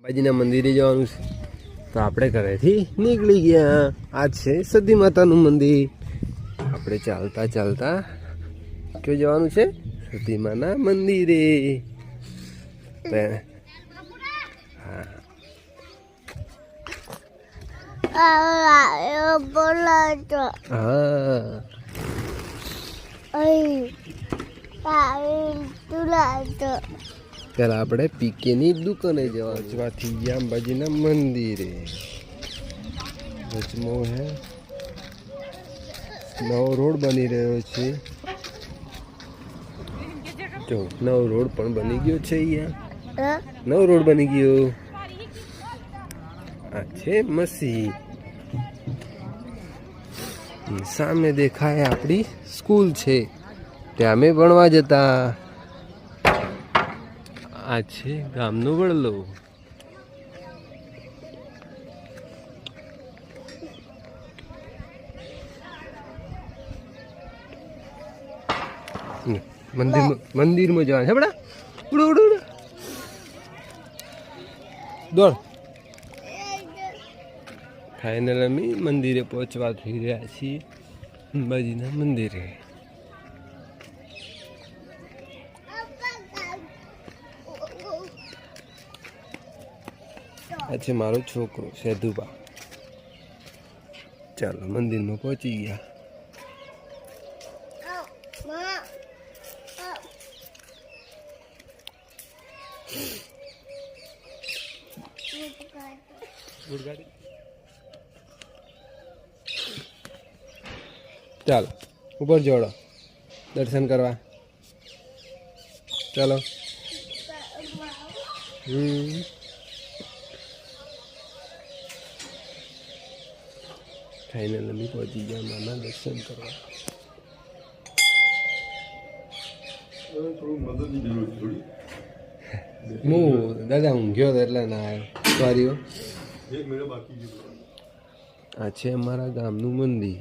અંબાજીના મંદિરે જવાનું છે તો આપણે ઘરેથી નીકળી ગયા. આ છે સતી માતાનું મંદિર. આપણે ચાલતા ચાલતા ક્યાં જવાનું છે? સતી માના મંદિરે. પેલા આપણે પીકેની દુકાને જવાથી ગયા અંબાજીના મંદિરે. વચમો હે નવો રોડ બની રહ્યો છે. જો નવો રોડ પણ બની ગયો છે. અહીંયા નવો રોડ બની ગયો. આ છે મસી. સામે દેખાય આપણી સ્કૂલ છે, ત્યાં અમે ભણવા જતા. આ છે ગામનો વડલો. મંદિરમાં જવાનું છે બડા. ઉડો ઉડો ઉડો દોડ. ફાઇનલ અમે મંદિરે પહોંચવા થઈ રહ્યા છીએ. અંબાજીના મંદિરે. આ છે મારો છોકરો સેધુબા. ચાલો મંદિરમાં પહોંચી ગયા. ચાલો ઉપર જોડો દર્શન કરવા. ચાલો. ફાઇનલ અમે પહોંચી ગયા માના દર્શન કરવા. હું દાદા હું ગયો હતો એટલે ના આવ્યો. સોરીઓ. આ છે અમારા ગામનું મંદિર,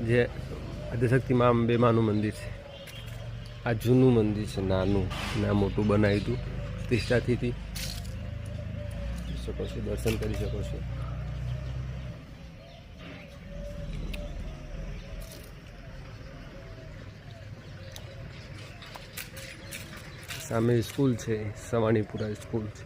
જે આદ્યશક્તિ મા અંબે માનું મંદિર છે. આ જૂનું મંદિર છે, નાનું ના મોટું બનાવ્યું હતું પ્રતિષ્ઠાથી. શકો છો, દર્શન કરી શકો છો. સામે સ્કૂલ છે, સવાણીપુરા સ્કૂલ છે.